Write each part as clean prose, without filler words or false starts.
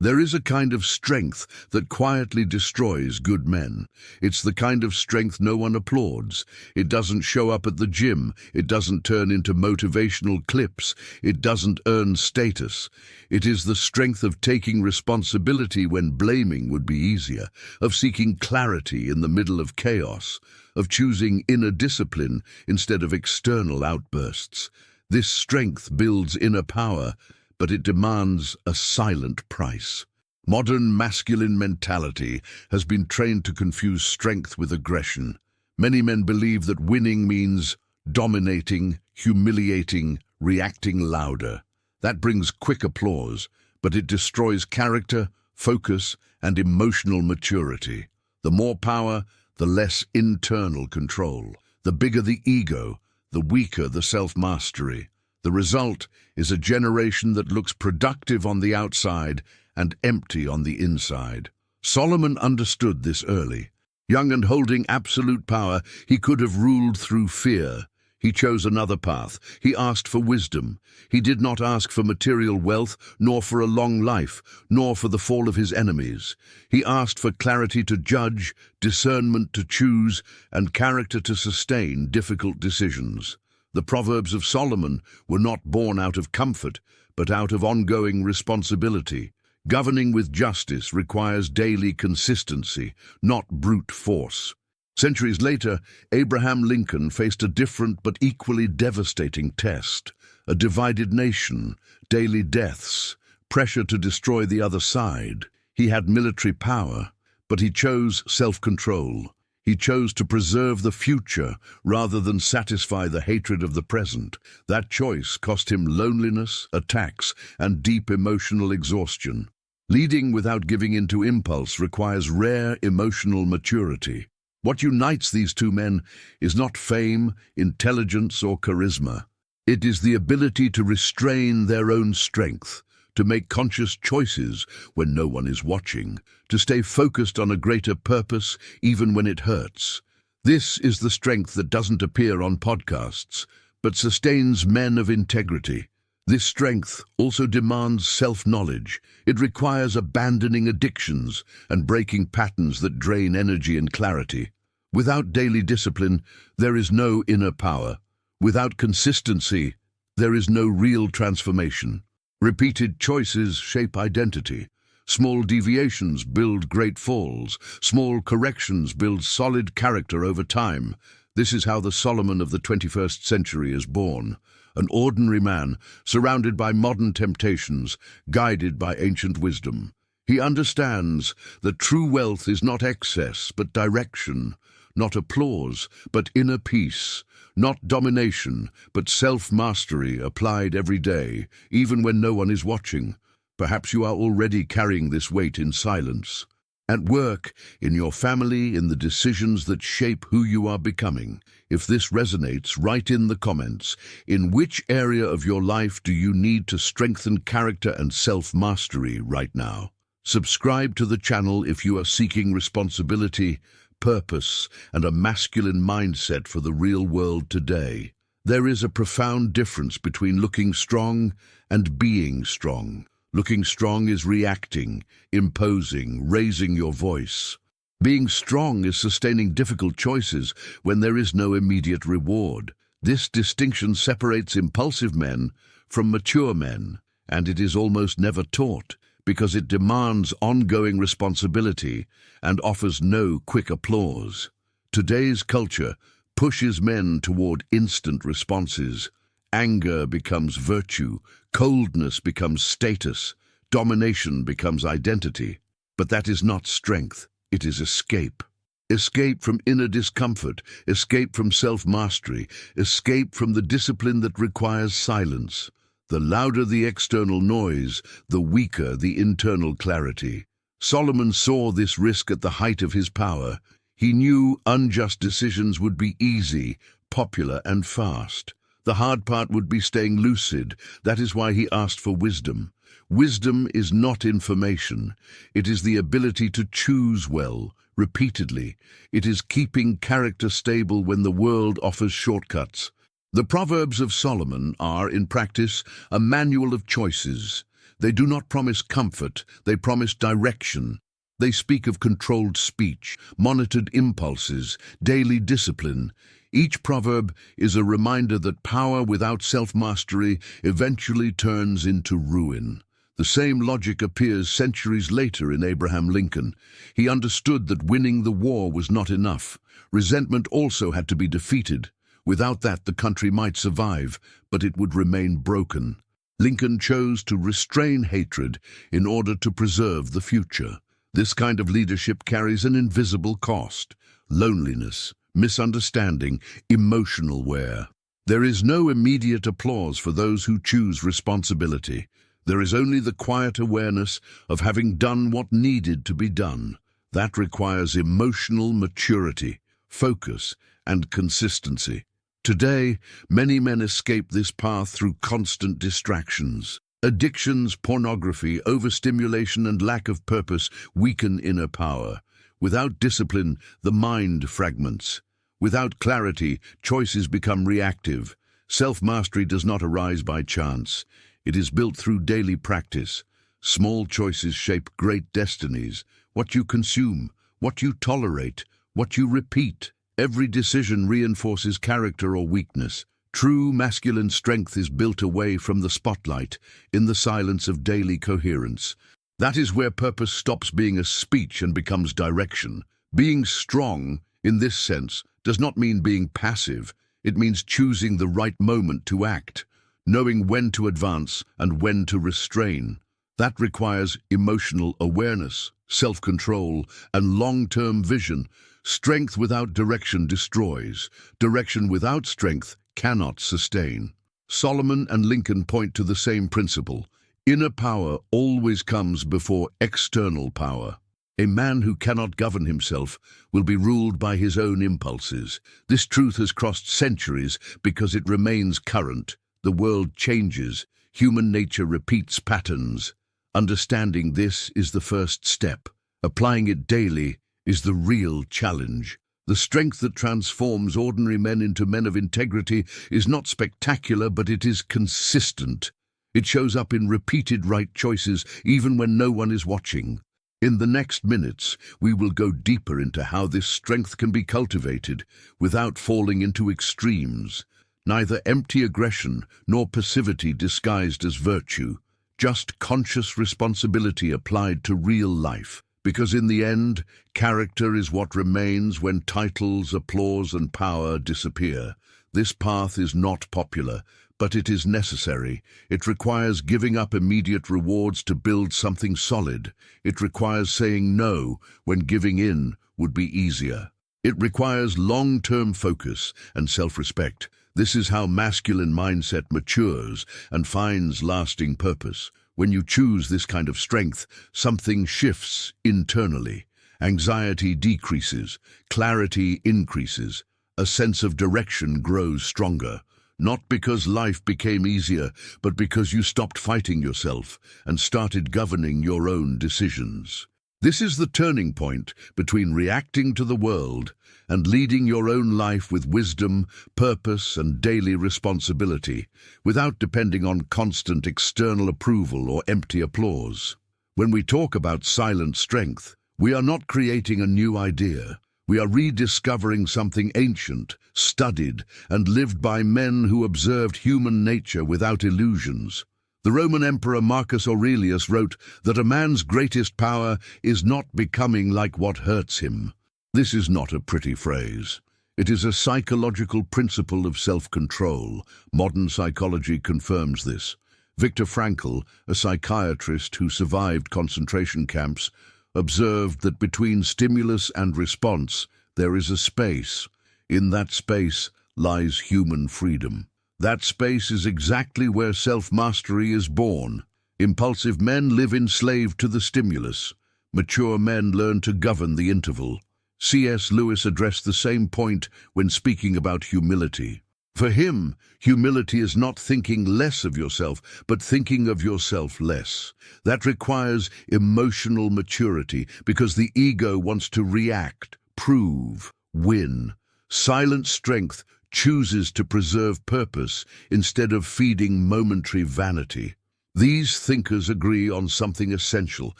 There is a kind of strength that quietly destroys good men. It's the kind of strength no one applauds. It doesn't show up at the gym. It doesn't turn into motivational clips. It doesn't earn status. It is the strength of taking responsibility when blaming would be easier, of seeking clarity in the middle of chaos, of choosing inner discipline instead of external outbursts. This strength builds inner power, but it demands a silent price. Modern masculine mentality has been trained to confuse strength with aggression. Many men believe that winning means dominating, humiliating, reacting louder. That brings quick applause, but it destroys character, focus, and emotional maturity. The more power, the less internal control. The bigger the ego, the weaker the self-mastery. The result is a generation that looks productive on the outside and empty on the inside. Solomon understood this early. Young and holding absolute power, he could have ruled through fear. He chose another path. He asked for wisdom. He did not ask for material wealth, nor for a long life, nor for the fall of his enemies. He asked for clarity to judge, discernment to choose, and character to sustain difficult decisions. The Proverbs of Solomon were not born out of comfort, but out of ongoing responsibility. Governing with justice requires daily consistency, not brute force. Centuries later, Abraham Lincoln faced a different but equally devastating test. A divided nation, daily deaths, pressure to destroy the other side. He had military power, but he chose self-control. He chose to preserve the future rather than satisfy the hatred of the present. That choice cost him loneliness, attacks, and deep emotional exhaustion. Leading without giving in to impulse requires rare emotional maturity. What unites these two men is not fame, intelligence, or charisma. It is the ability to restrain their own strength, to make conscious choices when no one is watching, to stay focused on a greater purpose even when it hurts. This is the strength that doesn't appear on podcasts, but sustains men of integrity. This strength also demands self-knowledge. It requires abandoning addictions and breaking patterns that drain energy and clarity. Without daily discipline, there is no inner power. Without consistency, there is no real transformation. Repeated choices shape identity. Small deviations build great falls. Small corrections build solid character over time. This is how the Solomon of the 21st century is born. An ordinary man, surrounded by modern temptations, guided by ancient wisdom. He understands that true wealth is not excess, but direction. Not applause, but inner peace. Not domination, but self-mastery applied every day, even when no one is watching. Perhaps you are already carrying this weight in silence. At work, in your family, in the decisions that shape who you are becoming. If this resonates, write in the comments. In which area of your life do you need to strengthen character and self-mastery right now? Subscribe to the channel if you are seeking responsibility, purpose, and a masculine mindset for the real world today. There is a profound difference between looking strong and being strong. Looking strong is reacting, imposing, raising your voice. Being strong is sustaining difficult choices when there is no immediate reward. This distinction separates impulsive men from mature men, and it is almost never taught because it demands ongoing responsibility and offers no quick applause. Today's culture pushes men toward instant responses. Anger becomes virtue, coldness becomes status, domination becomes identity. But that is not strength, it is escape. Escape from inner discomfort, escape from self-mastery, escape from the discipline that requires silence. The louder the external noise, the weaker the internal clarity. Solomon saw this risk at the height of his power. He knew unjust decisions would be easy, popular, and fast. The hard part would be staying lucid. That is why he asked for wisdom. Wisdom is not information. It is the ability to choose well, repeatedly. It is keeping character stable when the world offers shortcuts. The Proverbs of Solomon are, in practice, a manual of choices. They do not promise comfort, they promise direction. They speak of controlled speech, monitored impulses, daily discipline. Each proverb is a reminder that power without self-mastery eventually turns into ruin. The same logic appears centuries later in Abraham Lincoln. He understood that winning the war was not enough. Resentment also had to be defeated. Without that, the country might survive, but it would remain broken. Lincoln chose to restrain hatred in order to preserve the future. This kind of leadership carries an invisible cost: loneliness, misunderstanding, emotional wear. There is no immediate applause for those who choose responsibility. There is only the quiet awareness of having done what needed to be done. That requires emotional maturity, focus, and consistency. Today, many men escape this path through constant distractions. Addictions, pornography, overstimulation, and lack of purpose weaken inner power. Without discipline, the mind fragments. Without clarity, choices become reactive. Self-mastery does not arise by chance. It is built through daily practice. Small choices shape great destinies. What you consume, what you tolerate, what you repeat. Every decision reinforces character or weakness. True masculine strength is built away from the spotlight, in the silence of daily coherence. That is where purpose stops being a speech and becomes direction. Being strong, in this sense, does not mean being passive. It means choosing the right moment to act, knowing when to advance and when to restrain. That requires emotional awareness, self-control, and long-term vision. Strength without direction destroys. Direction without strength cannot sustain. Solomon and Lincoln point to the same principle. Inner power always comes before external power. A man who cannot govern himself will be ruled by his own impulses. This truth has crossed centuries because it remains current. The world changes. Human nature repeats patterns. Understanding this is the first step. Applying it daily is the real challenge. The strength that transforms ordinary men into men of integrity is not spectacular, but it is consistent. It shows up in repeated right choices, even when no one is watching. In the next minutes, we will go deeper into how this strength can be cultivated without falling into extremes. Neither empty aggression nor passivity disguised as virtue, just conscious responsibility applied to real life. Because in the end, character is what remains when titles, applause, and power disappear. This path is not popular, but it is necessary. It requires giving up immediate rewards to build something solid. It requires saying no when giving in would be easier. It requires long-term focus and self-respect. This is how masculine mindset matures and finds lasting purpose. When you choose this kind of strength, something shifts internally. Anxiety decreases, clarity increases, a sense of direction grows stronger. Not because life became easier, but because you stopped fighting yourself and started governing your own decisions. This is the turning point between reacting to the world and leading your own life with wisdom, purpose, and daily responsibility, without depending on constant external approval or empty applause. When we talk about silent strength, we are not creating a new idea. We are rediscovering something ancient, studied, and lived by men who observed human nature without illusions. The Roman Emperor Marcus Aurelius wrote that a man's greatest power is not becoming like what hurts him. This is not a pretty phrase. It is a psychological principle of self-control. Modern psychology confirms this. Viktor Frankl, a psychiatrist who survived concentration camps, observed that between stimulus and response, there is a space. In that space lies human freedom. That space is exactly where self-mastery is born. Impulsive men live enslaved to the stimulus. Mature men learn to govern the interval. C.S. Lewis addressed the same point when speaking about humility. For him, humility is not thinking less of yourself, but thinking of yourself less. That requires emotional maturity because the ego wants to react, prove, win. Silent strength chooses to preserve purpose instead of feeding momentary vanity. These thinkers agree on something essential.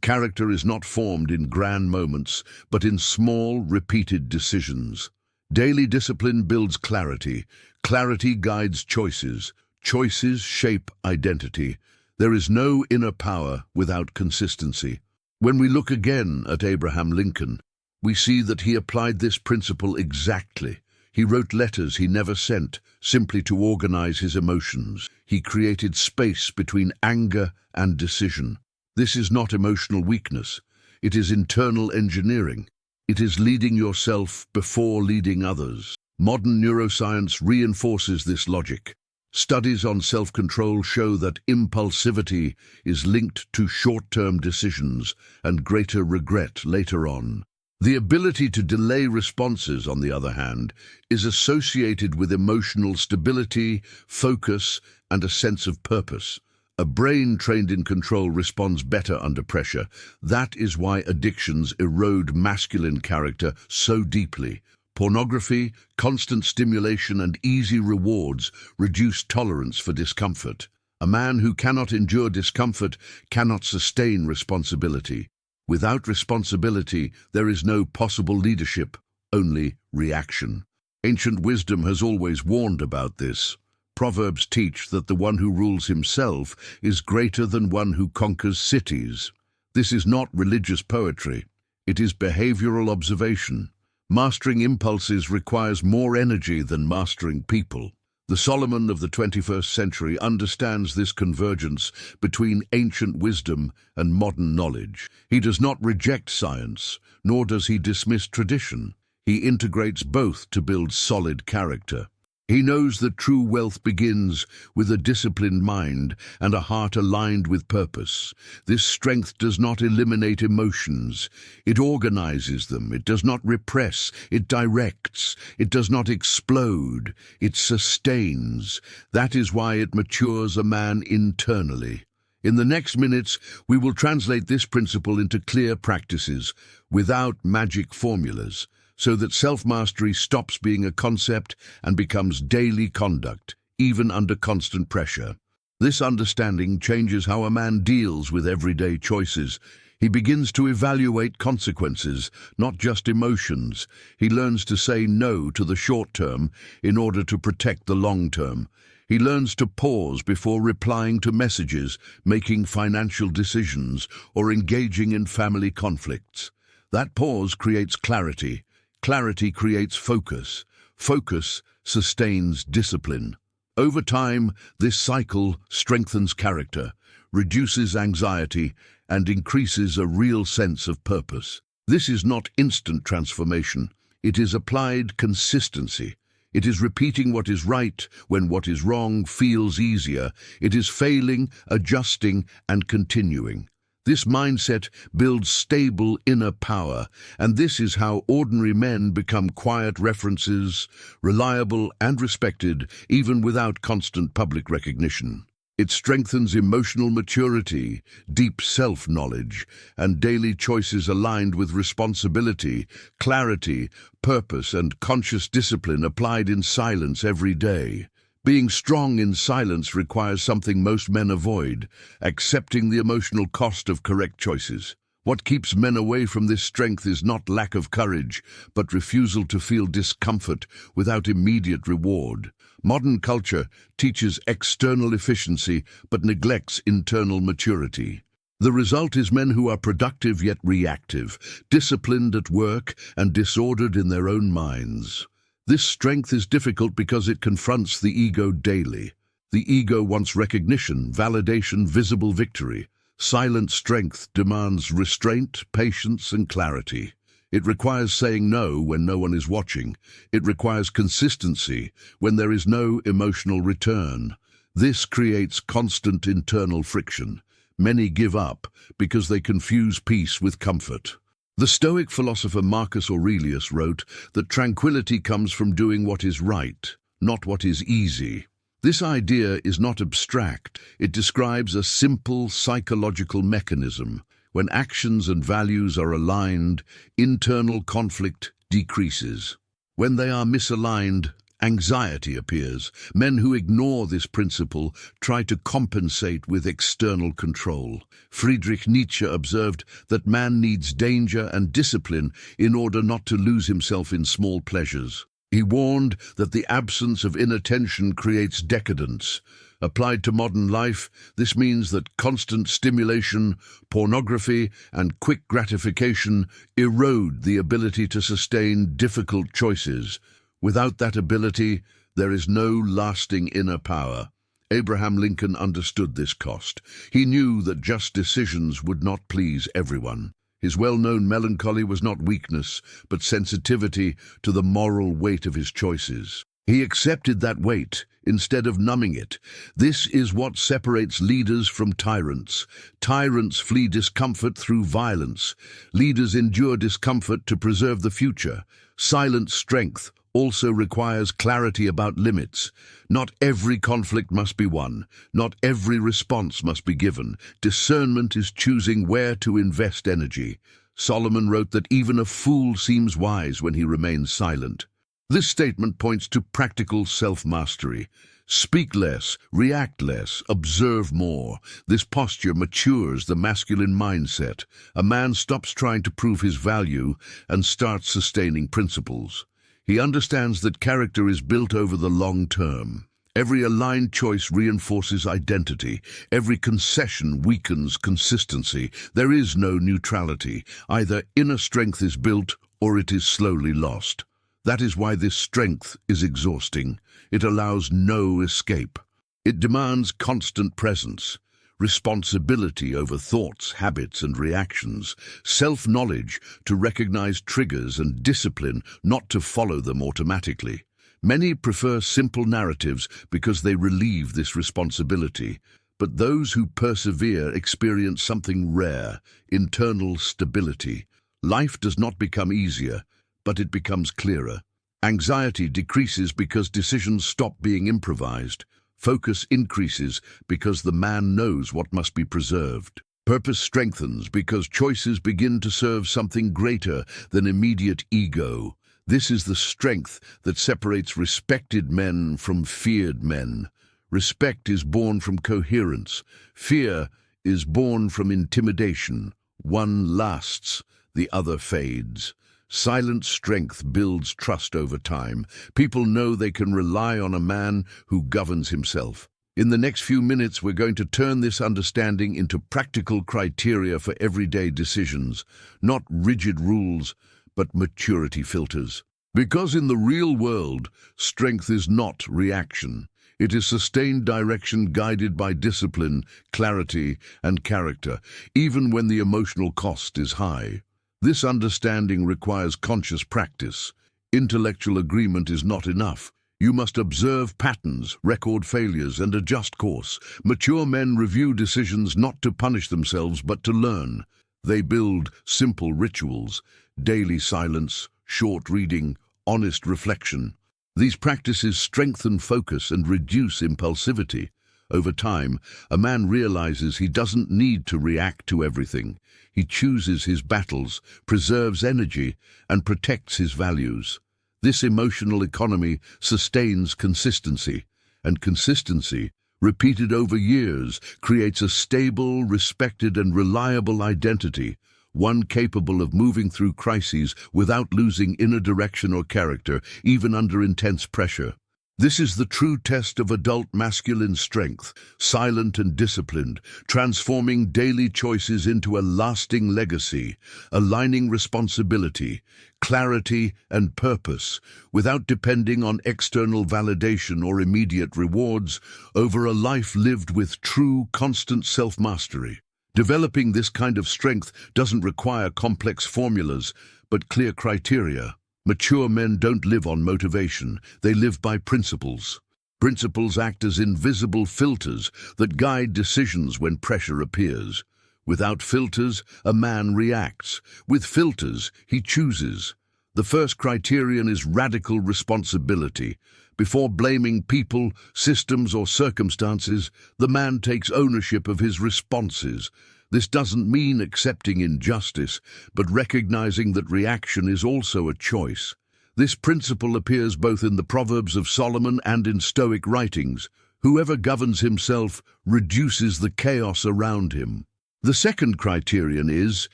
Character is not formed in grand moments, but in small, repeated decisions. Daily discipline builds clarity. Clarity guides choices. Choices shape identity. There is no inner power without consistency. When we look again at Abraham Lincoln, we see that he applied this principle exactly. He wrote letters he never sent, simply to organize his emotions. He created space between anger and decision. This is not emotional weakness. It is internal engineering. It is leading yourself before leading others. Modern neuroscience reinforces this logic. Studies on self-control show that impulsivity is linked to short-term decisions and greater regret later on. The ability to delay responses, on the other hand, is associated with emotional stability, focus, and a sense of purpose. A brain trained in control responds better under pressure. That is why addictions erode masculine character so deeply. Pornography, constant stimulation, and easy rewards reduce tolerance for discomfort. A man who cannot endure discomfort cannot sustain responsibility. Without responsibility, there is no possible leadership, only reaction. Ancient wisdom has always warned about this. Proverbs teach that the one who rules himself is greater than one who conquers cities. This is not religious poetry. It is behavioral observation. Mastering impulses requires more energy than mastering people. The Solomon of the 21st century understands this convergence between ancient wisdom and modern knowledge. He does not reject science, nor does he dismiss tradition. He integrates both to build solid character. He knows that true wealth begins with a disciplined mind and a heart aligned with purpose. This strength does not eliminate emotions. It organizes them. It does not repress. It directs. It does not explode. It sustains. That is why it matures a man internally. In the next minutes, we will translate this principle into clear practices, without magic formulas, so that self-mastery stops being a concept and becomes daily conduct, even under constant pressure. This understanding changes how a man deals with everyday choices. He begins to evaluate consequences, not just emotions. He learns to say no to the short term in order to protect the long term. He learns to pause before replying to messages, making financial decisions, or engaging in family conflicts. That pause creates clarity. Clarity creates focus. Focus sustains discipline. Over time, this cycle strengthens character, reduces anxiety, and increases a real sense of purpose. This is not instant transformation. It is applied consistency. It is repeating what is right when what is wrong feels easier. It is failing, adjusting, and continuing. This mindset builds stable inner power, and this is how ordinary men become quiet references, reliable and respected, even without constant public recognition. It strengthens emotional maturity, deep self-knowledge, and daily choices aligned with responsibility, clarity, purpose, and conscious discipline applied in silence every day. Being strong in silence requires something most men avoid, accepting the emotional cost of correct choices. What keeps men away from this strength is not lack of courage, but refusal to feel discomfort without immediate reward. Modern culture teaches external efficiency but neglects internal maturity. The result is men who are productive yet reactive, disciplined at work and disordered in their own minds. This strength is difficult because it confronts the ego daily. The ego wants recognition, validation, visible victory. Silent strength demands restraint, patience, and clarity. It requires saying no when no one is watching. It requires consistency when there is no emotional return. This creates constant internal friction. Many give up because they confuse peace with comfort. The Stoic philosopher Marcus Aurelius wrote that tranquility comes from doing what is right, not what is easy. This idea is not abstract. It describes a simple psychological mechanism. When actions and values are aligned, internal conflict decreases. When they are misaligned, Anxiety appears. Men who ignore this principle try to compensate with external control. Friedrich Nietzsche observed that man needs danger and discipline in order not to lose himself in small pleasures. He warned that the absence of inattention creates decadence. Applied to modern life, this means that constant stimulation, pornography, and quick gratification erode the ability to sustain difficult choices. Without that ability, there is no lasting inner power. Abraham Lincoln understood this cost. He knew that just decisions would not please everyone. His well-known melancholy was not weakness, but sensitivity to the moral weight of his choices. He accepted that weight instead of numbing it. This is what separates leaders from tyrants. Tyrants flee discomfort through violence. Leaders endure discomfort to preserve the future. Silent strength also requires clarity about limits. Not every conflict must be won. Not every response must be given. Discernment is choosing where to invest energy. Solomon wrote that even a fool seems wise when he remains silent. This statement points to practical self-mastery. Speak less, react less, observe more. This posture matures the masculine mindset. A man stops trying to prove his value and starts sustaining principles. He understands that character is built over the long term. Every aligned choice reinforces identity. Every concession weakens consistency. There is no neutrality. Either inner strength is built or it is slowly lost. That is why this strength is exhausting. It allows no escape. It demands constant presence, responsibility over thoughts, habits, and reactions, self-knowledge to recognize triggers, and discipline not to follow them automatically. Many prefer simple narratives because they relieve this responsibility. But those who persevere experience something rare: internal stability. Life does not become easier, but it becomes clearer. Anxiety decreases because decisions stop being improvised. Focus increases because the man knows what must be preserved. Purpose strengthens because choices begin to serve something greater than immediate ego. This is the strength that separates respected men from feared men. Respect is born from coherence. Fear is born from intimidation. One lasts, the other fades. Silent strength builds trust over time. People know they can rely on a man who governs himself. In the next few minutes, we're going to turn this understanding into practical criteria for everyday decisions, not rigid rules, but maturity filters. Because in the real world, strength is not reaction. It is sustained direction guided by discipline, clarity, and character, even when the emotional cost is high. This understanding requires conscious practice. Intellectual agreement is not enough. You must observe patterns, record failures, and adjust course. Mature men review decisions not to punish themselves, but to learn. They build simple rituals: daily silence, short reading, honest reflection. These practices strengthen focus and reduce impulsivity. Over time, a man realizes he doesn't need to react to everything. He chooses his battles, preserves energy, and protects his values. This emotional economy sustains consistency, and consistency, repeated over years, creates a stable, respected, and reliable identity, one capable of moving through crises without losing inner direction or character, even under intense pressure. This is the true test of adult masculine strength, silent and disciplined, transforming daily choices into a lasting legacy, aligning responsibility, clarity, and purpose, without depending on external validation or immediate rewards, over a life lived with true, constant self-mastery. Developing this kind of strength doesn't require complex formulas, but clear criteria. Mature men don't live on motivation, they live by principles. Principles act as invisible filters that guide decisions when pressure appears. Without filters, a man reacts. With filters, he chooses. The first criterion is radical responsibility. Before blaming people, systems, or circumstances, the man takes ownership of his responses. This doesn't mean accepting injustice, but recognizing that reaction is also a choice. This principle appears both in the Proverbs of Solomon and in Stoic writings. Whoever governs himself reduces the chaos around him. The second criterion is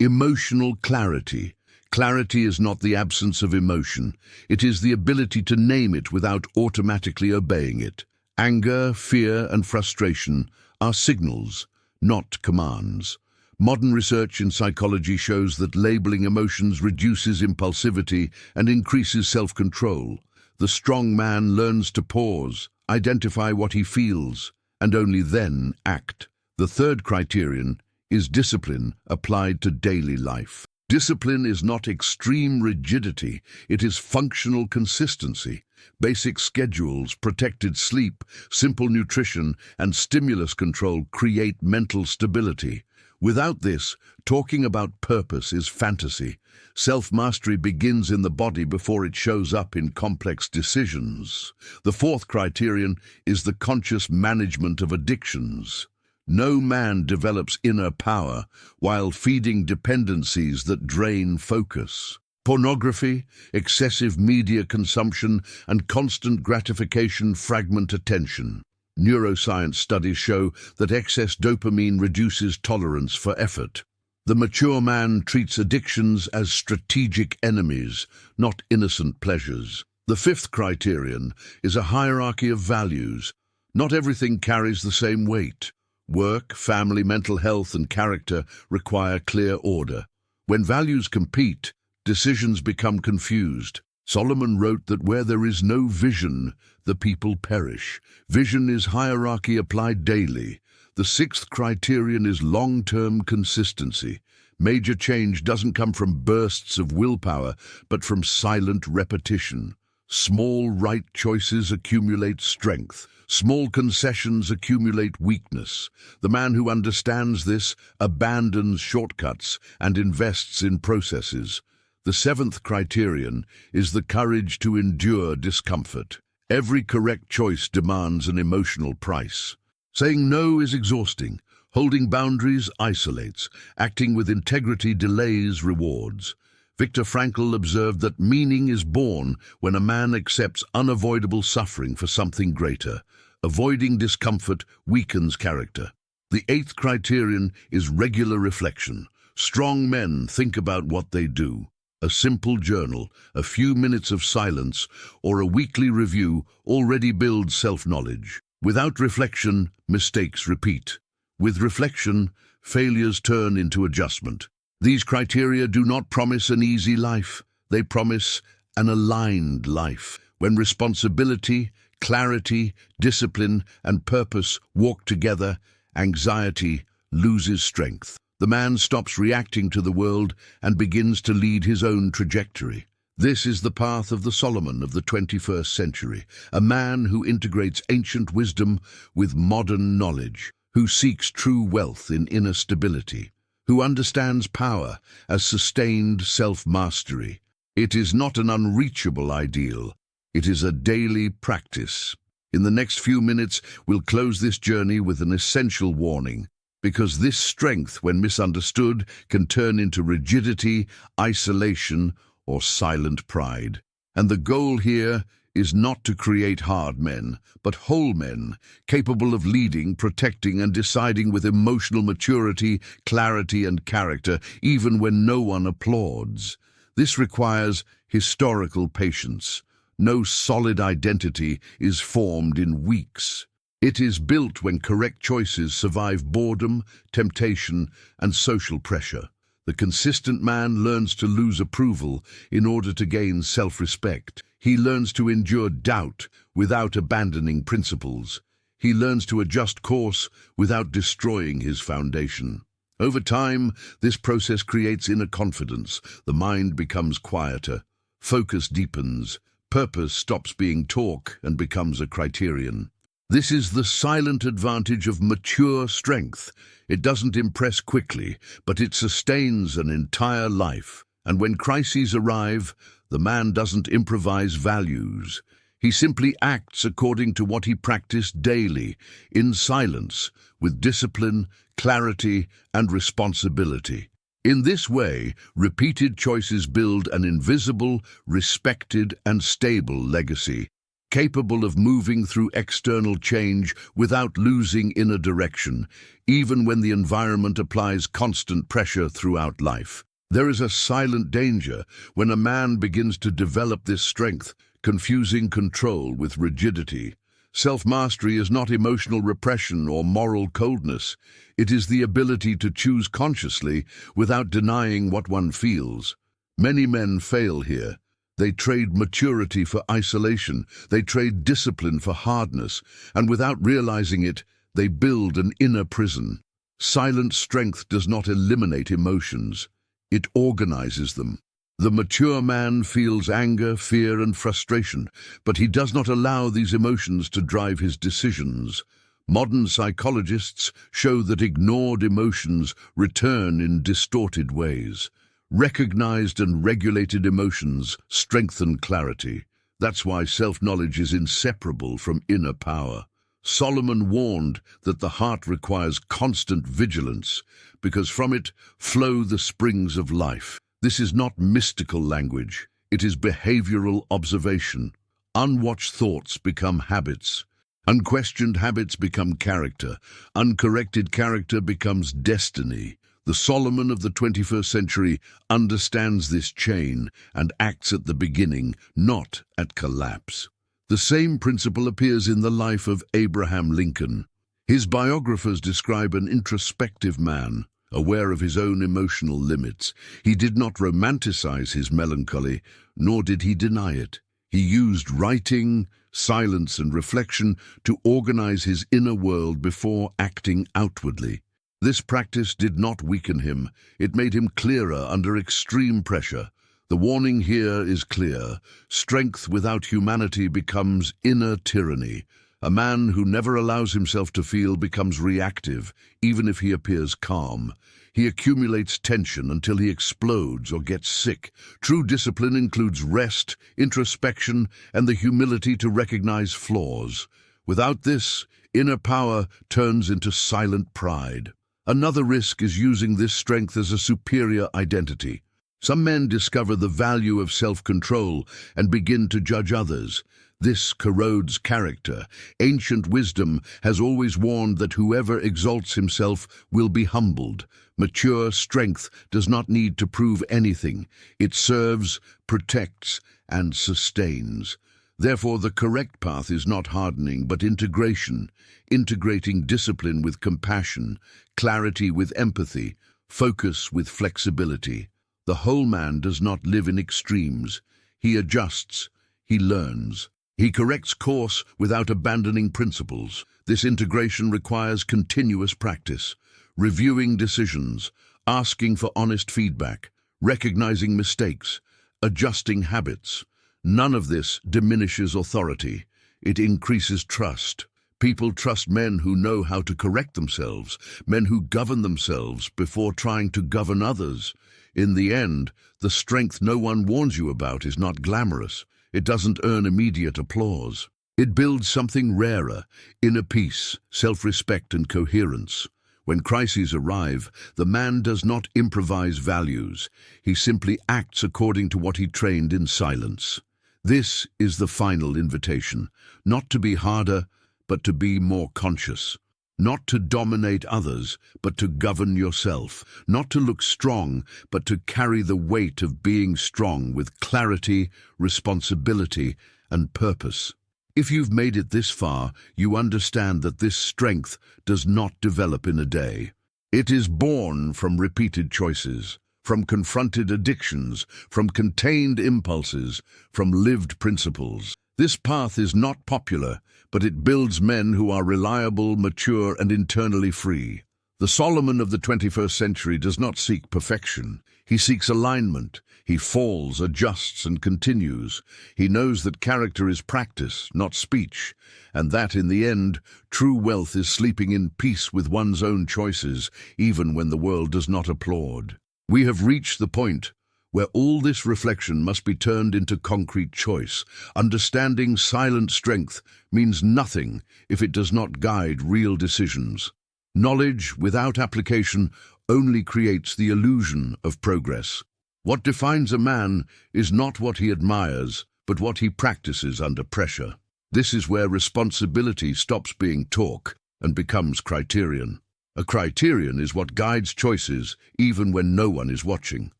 emotional clarity. Clarity is not the absence of emotion. It is the ability to name it without automatically obeying it. Anger, fear, and frustration are signals, not commands. Modern research in psychology shows that labeling emotions reduces impulsivity and increases self-control. The strong man learns to pause, identify what he feels, and only then act. The third criterion is discipline applied to daily life. Discipline is not extreme rigidity, it is functional consistency. Basic schedules, protected sleep, simple nutrition, and stimulus control create mental stability. Without this, talking about purpose is fantasy. Self-mastery begins in the body before it shows up in complex decisions. The fourth criterion is the conscious management of addictions. No man develops inner power while feeding dependencies that drain focus. Pornography, excessive media consumption, and constant gratification fragment attention. Neuroscience studies show that excess dopamine reduces tolerance for effort. The mature man treats addictions as strategic enemies, not innocent pleasures. The fifth criterion is a hierarchy of values. Not everything carries the same weight. Work, family, mental health, and character require clear order. When values compete, decisions become confused. Solomon wrote that where there is no vision, the people perish. Vision is hierarchy applied daily. The sixth criterion is long-term consistency. Major change doesn't come from bursts of willpower, but from silent repetition. Small right choices accumulate strength. Small concessions accumulate weakness. The man who understands this abandons shortcuts and invests in processes. The seventh criterion is the courage to endure discomfort. Every correct choice demands an emotional price. Saying no is exhausting. Holding boundaries isolates. Acting with integrity delays rewards. Viktor Frankl observed that meaning is born when a man accepts unavoidable suffering for something greater. Avoiding discomfort weakens character. The eighth criterion is regular reflection. Strong men think about what they do. A simple journal, a few minutes of silence, or a weekly review already builds self-knowledge. Without reflection, mistakes repeat. With reflection, failures turn into adjustment. These criteria do not promise an easy life. They promise an aligned life. When responsibility, clarity, discipline, and purpose walk together, anxiety loses strength. The man stops reacting to the world and begins to lead his own trajectory. This is the path of the Solomon of the 21st century, a man who integrates ancient wisdom with modern knowledge, who seeks true wealth in inner stability, who understands power as sustained self-mastery. It is not an unreachable ideal. It is a daily practice. In the next few minutes, we'll close this journey with an essential warning, because this strength, when misunderstood, can turn into rigidity, isolation, or silent pride. And the goal here is not to create hard men, but whole men, capable of leading, protecting, and deciding with emotional maturity, clarity, and character, even when no one applauds. This requires historical patience. No solid identity is formed in weeks. It is built when correct choices survive boredom, temptation, and social pressure. The consistent man learns to lose approval in order to gain self-respect. He learns to endure doubt without abandoning principles. He learns to adjust course without destroying his foundation. Over time, this process creates inner confidence. The mind becomes quieter. Focus deepens. Purpose stops being talk and becomes a criterion. This is the silent advantage of mature strength. It doesn't impress quickly, but it sustains an entire life. And when crises arrive, the man doesn't improvise values. He simply acts according to what he practiced daily, in silence, with discipline, clarity, and responsibility. In this way, repeated choices build an invisible, respected, and stable legacy, capable of moving through external change without losing inner direction, even when the environment applies constant pressure throughout life. There is a silent danger when a man begins to develop this strength, confusing control with rigidity. Self-mastery is not emotional repression or moral coldness. It is the ability to choose consciously without denying what one feels. Many men fail here. They trade maturity for isolation. They trade discipline for hardness. And without realizing it, they build an inner prison. Silent strength does not eliminate emotions. It organizes them. The mature man feels anger, fear, and frustration, but he does not allow these emotions to drive his decisions. Modern psychologists show that ignored emotions return in distorted ways. Recognized and regulated emotions strengthen clarity. That's why self-knowledge is inseparable from inner power. Solomon warned that the heart requires constant vigilance, because from it flow the springs of life. This is not mystical language. It is behavioral observation. Unwatched thoughts become habits. Unquestioned habits become character. Uncorrected character becomes destiny. The Solomon of the 21st century understands this chain and acts at the beginning, not at collapse. The same principle appears in the life of Abraham Lincoln. His biographers describe an introspective man, aware of his own emotional limits. He did not romanticize his melancholy, nor did he deny it. He used writing, silence, and reflection to organize his inner world before acting outwardly. This practice did not weaken him. It made him clearer under extreme pressure. The warning here is clear. Strength without humanity becomes inner tyranny. A man who never allows himself to feel becomes reactive, even if he appears calm. He accumulates tension until he explodes or gets sick. True discipline includes rest, introspection, and the humility to recognize flaws. Without this, inner power turns into silent pride. Another risk is using this strength as a superior identity. Some men discover the value of self-control and begin to judge others. This corrodes character. Ancient wisdom has always warned that whoever exalts himself will be humbled. Mature strength does not need to prove anything. It serves, protects, and sustains. Therefore, the correct path is not hardening, but integration, integrating discipline with compassion, clarity with empathy, focus with flexibility. The whole man does not live in extremes. He adjusts, he learns. He corrects course without abandoning principles. This integration requires continuous practice, reviewing decisions, asking for honest feedback, recognizing mistakes, adjusting habits. None of this diminishes authority. It increases trust. People trust men who know how to correct themselves, men who govern themselves before trying to govern others. In the end, the strength no one warns you about is not glamorous. It doesn't earn immediate applause. It builds something rarer, inner peace, self-respect, and coherence. When crises arrive, the man does not improvise values. He simply acts according to what he trained in silence. This is the final invitation, not to be harder, but to be more conscious. Not to dominate others, but to govern yourself. Not to look strong, but to carry the weight of being strong with clarity, responsibility, and purpose. If you've made it this far, you understand that this strength does not develop in a day. It is born from repeated choices, from confronted addictions, from contained impulses, from lived principles. This path is not popular, but it builds men who are reliable, mature, and internally free. The Solomon of the 21st century does not seek perfection. He seeks alignment. He falls, adjusts, and continues. He knows that character is practice, not speech, and that, in the end, true wealth is sleeping in peace with one's own choices, even when the world does not applaud. We have reached the point where all this reflection must be turned into concrete choice. Understanding silent strength means nothing if it does not guide real decisions. Knowledge without application only creates the illusion of progress. What defines a man is not what he admires, but what he practices under pressure. This is where responsibility stops being talk and becomes criterion. A criterion is what guides choices even when no one is watching.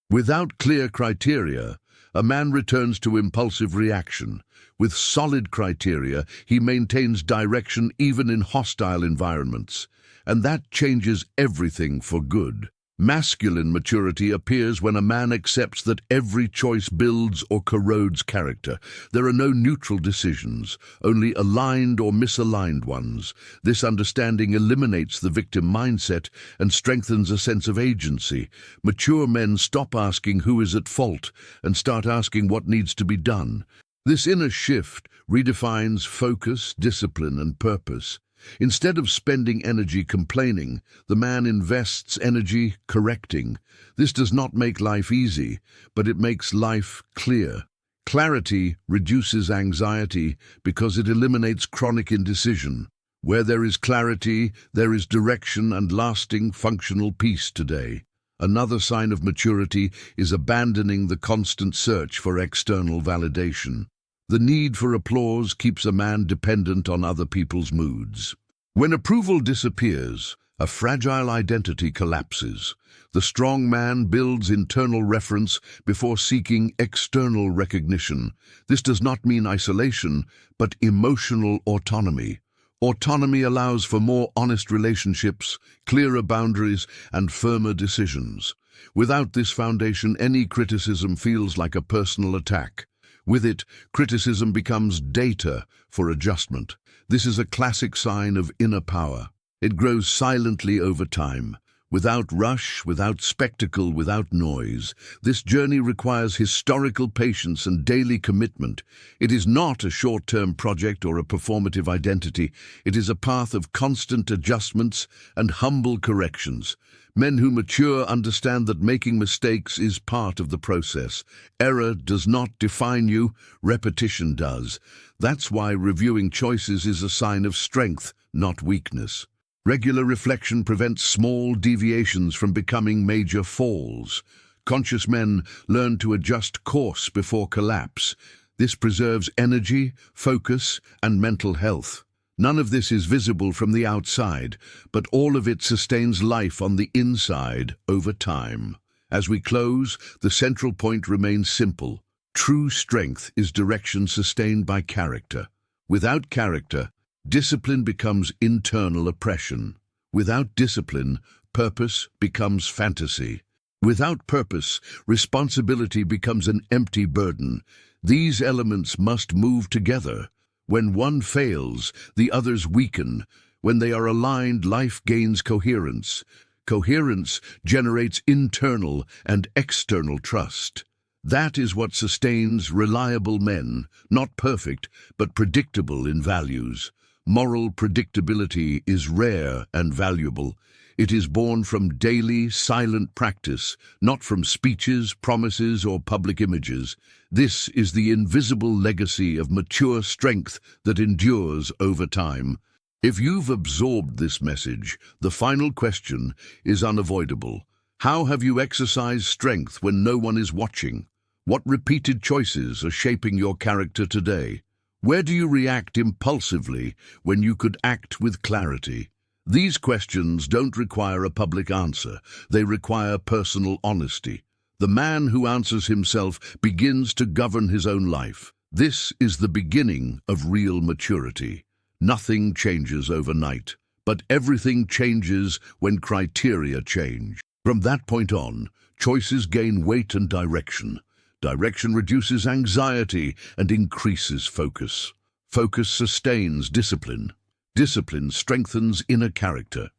Without clear criteria, a man returns to impulsive reaction. With solid criteria, he maintains direction even in hostile environments. And that changes everything for good. Masculine maturity appears when a man accepts that every choice builds or corrodes character. There are no neutral decisions, only aligned or misaligned ones. This understanding eliminates the victim mindset and strengthens a sense of agency. Mature men stop asking who is at fault and start asking what needs to be done. This inner shift redefines focus, discipline, and purpose. Instead of spending energy complaining, the man invests energy correcting. This does not make life easy, but it makes life clear. Clarity reduces anxiety because it eliminates chronic indecision. Where there is clarity, there is direction and lasting functional peace today. Another sign of maturity is abandoning the constant search for external validation. The need for applause keeps a man dependent on other people's moods. When approval disappears, a fragile identity collapses. The strong man builds internal reference before seeking external recognition. This does not mean isolation, but emotional autonomy. Autonomy allows for more honest relationships, clearer boundaries, and firmer decisions. Without this foundation, any criticism feels like a personal attack. With it, criticism becomes data for adjustment. This is a classic sign of inner power. It grows silently over time, without rush, without spectacle, without noise. This journey requires historical patience and daily commitment. It is not a short-term project or a performative identity. It is a path of constant adjustments and humble corrections. Men who mature understand that making mistakes is part of the process. Error does not define you, repetition does. That's why reviewing choices is a sign of strength, not weakness. Regular reflection prevents small deviations from becoming major falls. Conscious men learn to adjust course before collapse. This preserves energy, focus, and mental health. None of this is visible from the outside, but all of it sustains life on the inside over time. As we close, the central point remains simple. True strength is direction sustained by character. Without character, discipline becomes internal oppression. Without discipline, purpose becomes fantasy. Without purpose, responsibility becomes an empty burden. These elements must move together. When one fails, the others weaken. When they are aligned, life gains coherence. Coherence generates internal and external trust. That is what sustains reliable men, not perfect, but predictable in values. Moral predictability is rare and valuable. It is born from daily, silent practice, not from speeches, promises, or public images. This is the invisible legacy of mature strength that endures over time. If you've absorbed this message, the final question is unavoidable. How have you exercised strength when no one is watching? What repeated choices are shaping your character today? Where do you react impulsively when you could act with clarity? These questions don't require a public answer. They require personal honesty. The man who answers himself begins to govern his own life. This is the beginning of real maturity. Nothing changes overnight, but everything changes when criteria change. From that point on, choices gain weight and direction. Direction reduces anxiety and increases focus. Focus sustains discipline. Discipline strengthens inner character.